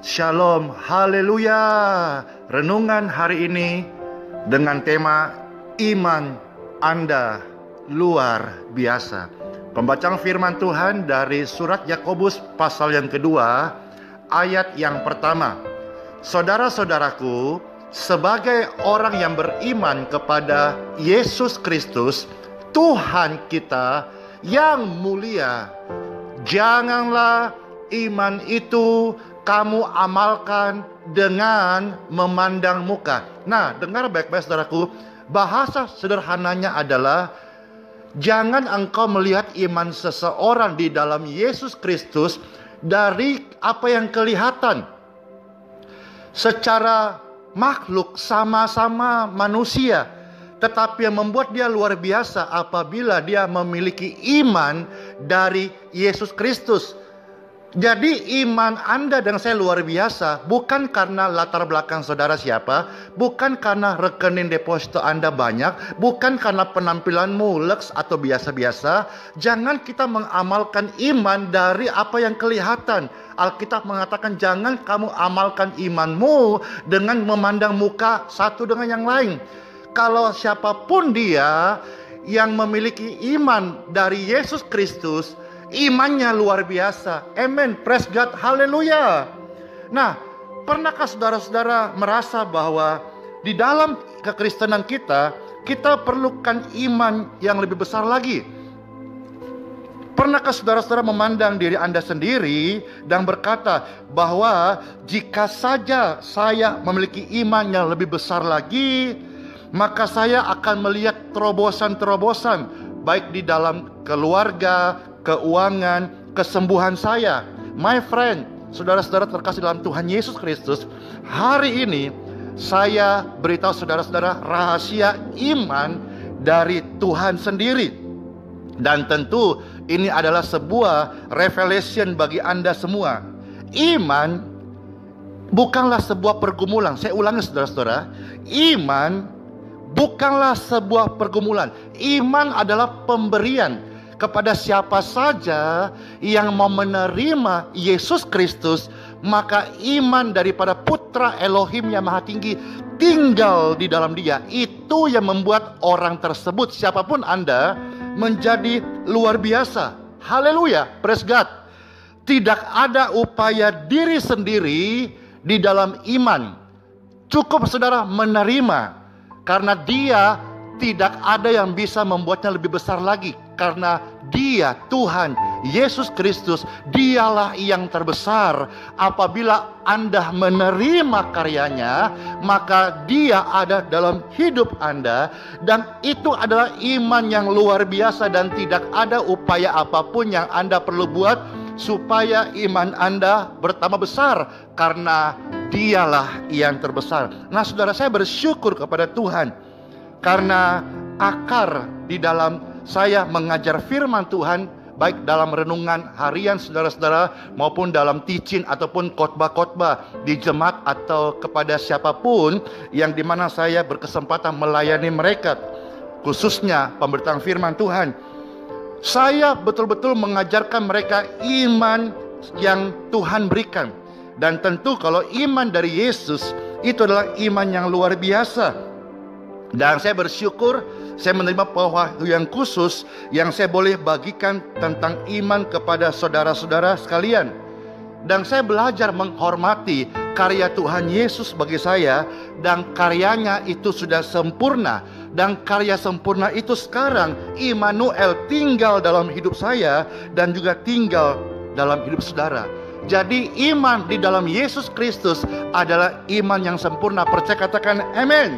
Shalom, haleluya. Renungan hari ini dengan tema iman Anda luar biasa. Pembacaan firman Tuhan dari surat Yakobus pasal yang kedua, ayat yang pertama. Saudara-saudaraku, sebagai orang yang beriman kepada Yesus Kristus, Tuhan kita yang mulia, janganlah iman itu kamu amalkan dengan memandang muka. Nah, dengar baik-baik saudaraku. Bahasa sederhananya adalah jangan engkau melihat iman seseorang di dalam Yesus Kristus dari apa yang kelihatan. Secara makhluk sama-sama manusia, tetapi yang membuat dia luar biasa apabila dia memiliki iman dari Yesus Kristus. Jadi iman Anda dan saya luar biasa bukan karena latar belakang saudara siapa, bukan karena rekening deposito Anda banyak, bukan karena penampilanmu leks atau biasa-biasa. Jangan kita mengamalkan iman dari apa yang kelihatan. Alkitab mengatakan jangan kamu amalkan imanmu dengan memandang muka satu dengan yang lain. Kalau siapapun dia yang memiliki iman dari Yesus Kristus, imannya luar biasa. Amen. Praise God. Haleluya. Nah, pernahkah saudara-saudara merasa bahwa di dalam kekristenan kita perlukan iman yang lebih besar lagi? Pernahkah saudara-saudara memandang diri Anda sendiri dan berkata bahwa jika saja saya memiliki iman yang lebih besar lagi, maka saya akan melihat terobosan-terobosan baik di dalam keluarga, keuangan, kesembuhan saya. My friend, saudara-saudara terkasih dalam Tuhan Yesus Kristus, hari ini saya beritahu saudara-saudara rahasia iman dari Tuhan sendiri. Dan tentu ini adalah sebuah revelation bagi Anda semua. Iman bukanlah sebuah pergumulan. Saya ulangi saudara-saudara, iman bukanlah sebuah pergumulan. Iman adalah pemberian kepada siapa saja yang mau menerima Yesus Kristus. Maka iman daripada Putra Elohim yang Maha Tinggi tinggal di dalam dia. Itu yang membuat orang tersebut, siapapun Anda, menjadi luar biasa. Haleluya, praise God. Tidak ada upaya diri sendiri di dalam iman. Cukup saudara menerima, karena dia tidak ada yang bisa membuatnya lebih besar lagi. Karena dia, Tuhan Yesus Kristus, dialah yang terbesar. Apabila Anda menerima karyanya, maka dia ada dalam hidup Anda. Dan itu adalah iman yang luar biasa. Dan tidak ada upaya apapun yang Anda perlu buat supaya iman Anda bertambah besar, karena dialah yang terbesar. Nah saudara, saya bersyukur kepada Tuhan karena akar di dalam saya mengajar firman Tuhan, baik dalam renungan harian saudara-saudara maupun dalam teaching ataupun khotbah-khotbah di jemaat atau kepada siapapun yang dimana saya berkesempatan melayani mereka, khususnya pemberitaan firman Tuhan. Saya betul-betul mengajarkan mereka iman yang Tuhan berikan. Dan tentu kalau iman dari Yesus itu adalah iman yang luar biasa. Dan saya bersyukur saya menerima pewahyuan yang khusus yang saya boleh bagikan tentang iman kepada saudara-saudara sekalian. Dan saya belajar menghormati karya Tuhan Yesus bagi saya. Dan karyanya itu sudah sempurna. Dan karya sempurna itu sekarang Immanuel tinggal dalam hidup saya dan juga tinggal dalam hidup saudara. Jadi iman di dalam Yesus Kristus adalah iman yang sempurna. Percaya katakan amin.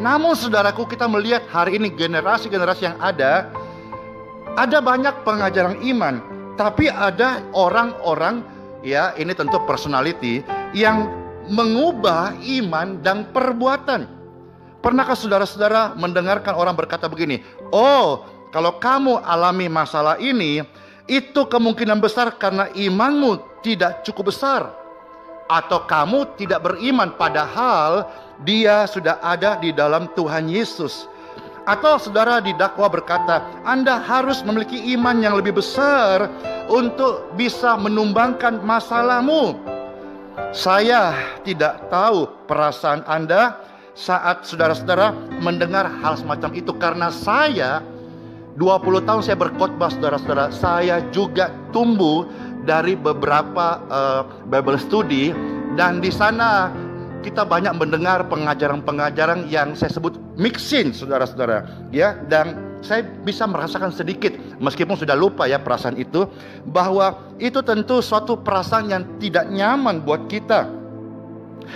Namun saudaraku, kita melihat hari ini generasi-generasi yang ada banyak pengajaran iman, tapi ada orang-orang, ya ini tentu personality, yang mengubah iman dan perbuatan. Pernahkah saudara-saudara mendengarkan orang berkata begini, oh kalau kamu alami masalah ini, itu kemungkinan besar karena imanmu tidak cukup besar. Atau kamu tidak beriman padahal dia sudah ada di dalam Tuhan Yesus. Atau saudara didakwa berkata, Anda harus memiliki iman yang lebih besar untuk bisa menumbangkan masalahmu. Saya tidak tahu perasaan Anda saat saudara-saudara mendengar hal semacam itu, karena saya 20 tahun saya berkhotbah, saudara-saudara, saya juga tumbuh dari beberapa Bible study, dan di sana kita banyak mendengar pengajaran-pengajaran yang saya sebut mixing, saudara-saudara, ya. Dan saya bisa merasakan sedikit, meskipun sudah lupa ya perasaan itu, bahwa itu tentu suatu perasaan yang tidak nyaman buat kita.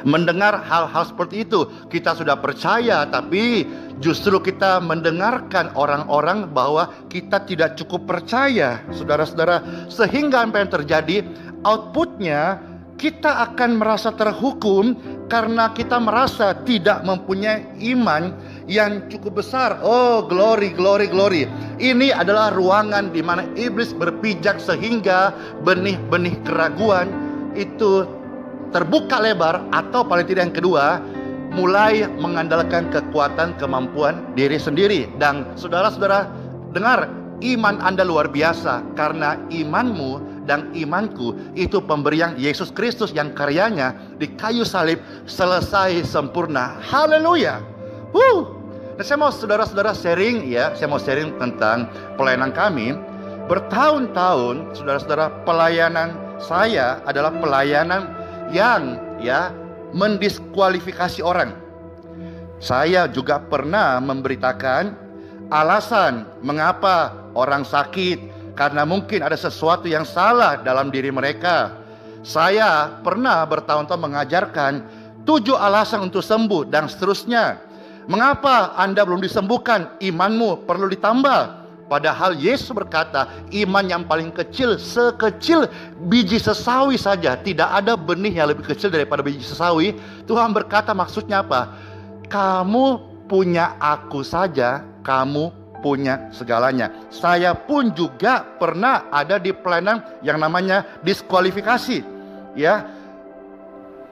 Mendengar hal-hal seperti itu, kita sudah percaya, tapi justru kita mendengarkan orang-orang bahwa kita tidak cukup percaya, saudara-saudara. Sehingga apa yang terjadi, outputnya kita akan merasa terhukum karena kita merasa tidak mempunyai iman yang cukup besar. Oh, glory, glory, glory. Ini adalah ruangan di mana iblis berpijak sehingga benih-benih keraguan itu terbuka lebar, atau paling tidak yang kedua, mulai mengandalkan kekuatan kemampuan diri sendiri. Dan saudara-saudara dengar, iman Anda luar biasa karena imanmu dan imanku itu pemberian Yesus Kristus yang karyanya di kayu salib selesai sempurna. Haleluya. Nah, saya mau saudara-saudara sharing ya, saya mau sharing tentang pelayanan kami. Bertahun-tahun saudara-saudara, pelayanan saya adalah pelayanan yang mendiskualifikasi orang. Saya juga pernah memberitakan alasan mengapa orang sakit, karena mungkin ada sesuatu yang salah dalam diri mereka. Saya pernah bertahun-tahun mengajarkan 7 alasan untuk sembuh dan seterusnya. Mengapa Anda belum disembuhkan? Imanmu perlu ditambah. Padahal Yesus berkata, iman yang paling kecil, sekecil biji sesawi saja. Tidak ada benih yang lebih kecil daripada biji sesawi. Tuhan berkata, maksudnya apa? Kamu punya aku saja, kamu punya segalanya. Saya pun juga pernah ada di pelayanan yang namanya diskualifikasi, ya.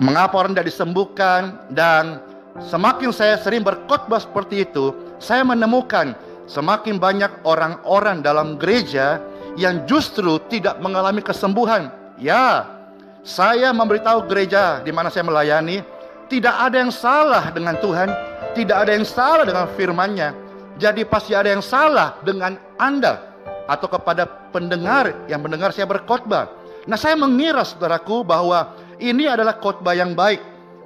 Mengapa orang tidak disembuhkan? Dan semakin saya sering berkhotbah seperti itu, saya menemukan semakin banyak orang-orang dalam gereja yang justru tidak mengalami kesembuhan. Ya, saya memberitahu gereja di mana saya melayani, tidak ada yang salah dengan Tuhan, tidak ada yang salah dengan firman-Nya. Jadi pasti ada yang salah dengan Anda atau kepada pendengar yang mendengar saya berkhotbah. Nah, saya mengira, saudaraku, bahwa ini adalah khotbah yang baik,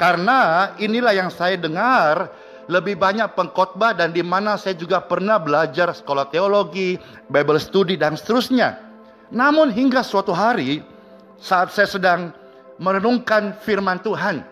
karena inilah yang saya dengar lebih banyak pengkhotbah, dan di mana saya juga pernah belajar sekolah teologi, Bible study dan seterusnya. Namun hingga suatu hari saat saya sedang merenungkan firman Tuhan,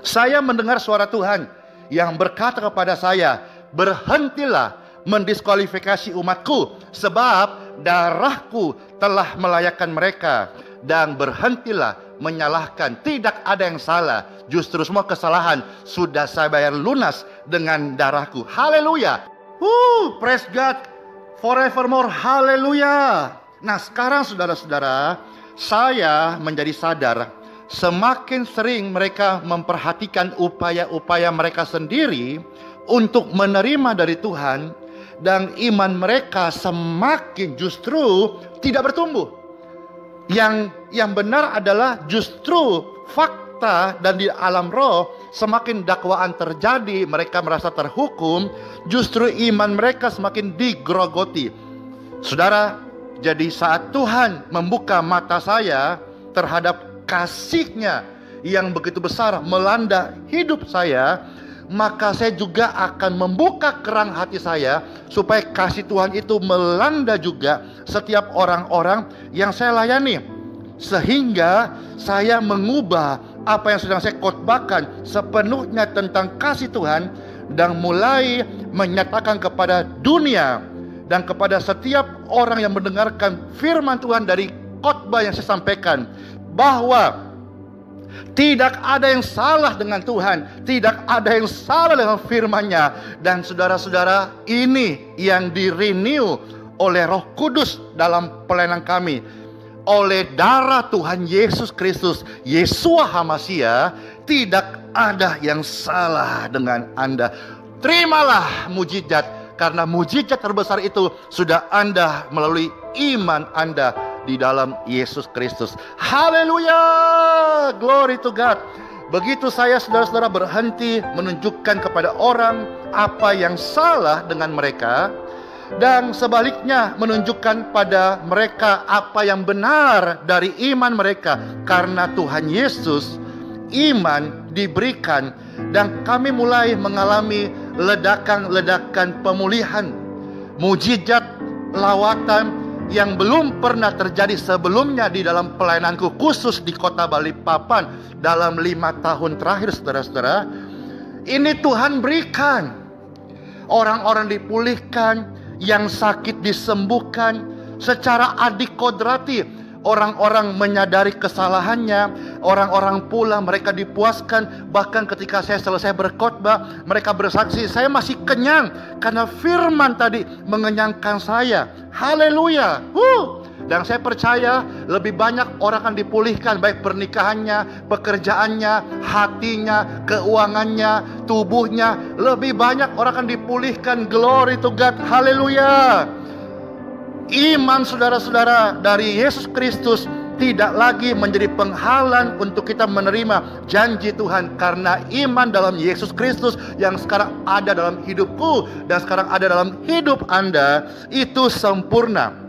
saya mendengar suara Tuhan yang berkata kepada saya, berhentilah mendiskualifikasi umatku, sebab darahku telah melayakkan mereka. Dan berhentilah menyalahkan, tidak ada yang salah, justru semua kesalahan sudah saya bayar lunas dengan darahku. Haleluya. Praise God forevermore. Haleluya. Nah, sekarang saudara-saudara, saya menjadi sadar, semakin sering mereka memperhatikan upaya-upaya mereka sendiri untuk menerima dari Tuhan, dan iman mereka semakin justru tidak bertumbuh. Yang benar adalah justru fakta, dan di alam roh semakin dakwaan terjadi, mereka merasa terhukum, justru iman mereka semakin digrogoti. Saudara, jadi saat Tuhan membuka mata saya terhadap kasih-Nya yang begitu besar melanda hidup saya, maka saya juga akan membuka keran hati saya supaya kasih Tuhan itu melanda juga setiap orang-orang yang saya layani, sehingga saya mengubah apa yang sedang saya khotbahkan sepenuhnya tentang kasih Tuhan, dan mulai menyatakan kepada dunia dan kepada setiap orang yang mendengarkan firman Tuhan dari khotbah yang saya sampaikan, bahwa tidak ada yang salah dengan Tuhan, tidak ada yang salah dengan firman-Nya. Dan saudara-saudara, ini yang di-renew oleh Roh Kudus dalam pelayanan kami. Oleh darah Tuhan Yesus Kristus, Yeshua HaMashiach, tidak ada yang salah dengan Anda. Terimalah mujizat, karena mujizat terbesar itu sudah Anda melalui iman Anda di dalam Yesus Kristus. Haleluya, glory to God. Begitu saya, saudara-saudara, berhenti menunjukkan kepada orang apa yang salah dengan mereka, dan sebaliknya menunjukkan pada mereka apa yang benar dari iman mereka, karena Tuhan Yesus, iman diberikan, dan kami mulai mengalami ledakan-ledakan pemulihan, mujizat, lawatan yang belum pernah terjadi sebelumnya di dalam pelayananku, khusus di kota Balikpapan dalam 5 tahun terakhir, saudara-saudara. Ini Tuhan berikan. Orang-orang dipulihkan, yang sakit disembuhkan secara adik kodrati. Orang-orang menyadari kesalahannya, orang-orang pula mereka dipuaskan. Bahkan ketika saya selesai berkhotbah, mereka bersaksi, saya masih kenyang karena firman tadi mengenyangkan saya. Haleluya. Dan saya percaya lebih banyak orang akan dipulihkan, baik pernikahannya, pekerjaannya, hatinya, keuangannya, tubuhnya. Lebih banyak orang akan dipulihkan. Glory to God. Haleluya. Iman saudara-saudara dari Yesus Kristus tidak lagi menjadi penghalang untuk kita menerima janji Tuhan, karena iman dalam Yesus Kristus yang sekarang ada dalam hidupku dan sekarang ada dalam hidup Anda itu sempurna.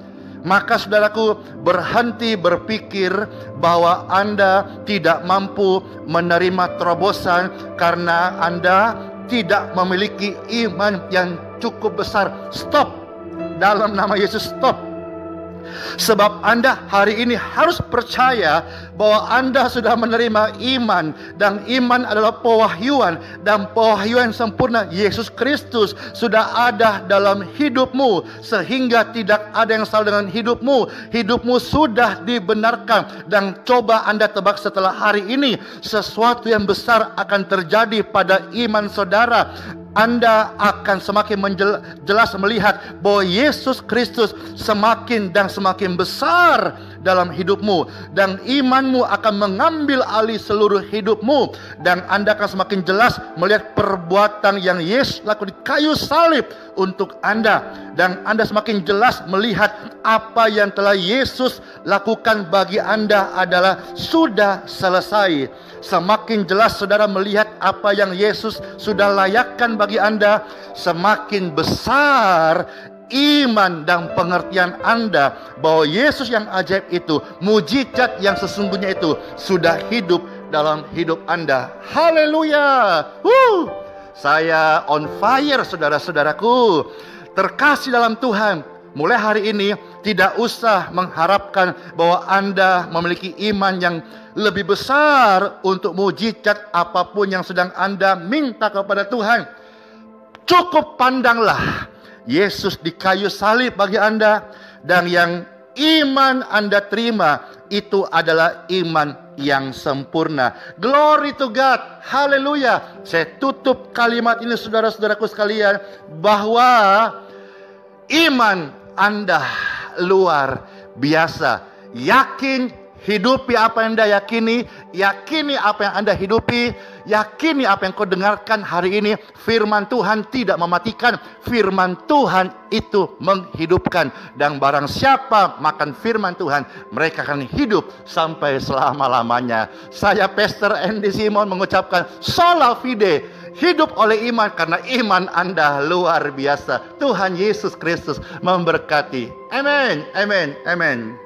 Maka saudaraku, berhenti berpikir bahwa Anda tidak mampu menerima terobosan karena Anda tidak memiliki iman yang cukup besar. Stop. Dalam nama Yesus, stop. Sebab Anda hari ini harus percaya bahwa Anda sudah menerima iman, dan iman adalah pewahyuan, dan pewahyuan sempurna Yesus Kristus sudah ada dalam hidupmu, sehingga tidak ada yang salah dengan hidupmu. Hidupmu sudah dibenarkan, dan coba Anda tebak setelah hari ini sesuatu yang besar akan terjadi pada iman saudara. Anda akan semakin jelas melihat bahwa Yesus Kristus semakin dan semakin besar dalam hidupmu, dan imanmu akan mengambil alih seluruh hidupmu, dan Anda akan semakin jelas melihat perbuatan yang Yesus lakukan di kayu salib untuk Anda, dan Anda semakin jelas melihat apa yang telah Yesus lakukan bagi Anda adalah sudah selesai. Semakin jelas saudara melihat apa yang Yesus sudah layakkan bagi Anda, semakin besar iman dan pengertian Anda bahwa Yesus yang ajaib itu, mujizat yang sesungguhnya itu sudah hidup dalam hidup Anda. Haleluya. Saya on fire, saudara-saudaraku terkasih dalam Tuhan. Mulai hari ini tidak usah mengharapkan bahwa Anda memiliki iman yang lebih besar untuk mujizat apapun yang sedang Anda minta kepada Tuhan. Cukup pandanglah Yesus di kayu salib bagi Anda, dan yang iman Anda terima itu adalah iman yang sempurna. Glory to God. Haleluya. Saya tutup kalimat ini, saudara-saudaraku sekalian, bahwa iman Anda luar biasa. Yakin, hidupi apa yang Anda yakini, yakini apa yang Anda hidupi, yakini apa yang kau dengarkan hari ini. Firman Tuhan tidak mematikan, firman Tuhan itu menghidupkan. Dan barang siapa makan firman Tuhan, mereka akan hidup sampai selama-lamanya. Saya Pastor Andy Simon mengucapkan sola fide, hidup oleh iman, karena iman Anda luar biasa. Tuhan Yesus Kristus memberkati. Amin, amin, amin.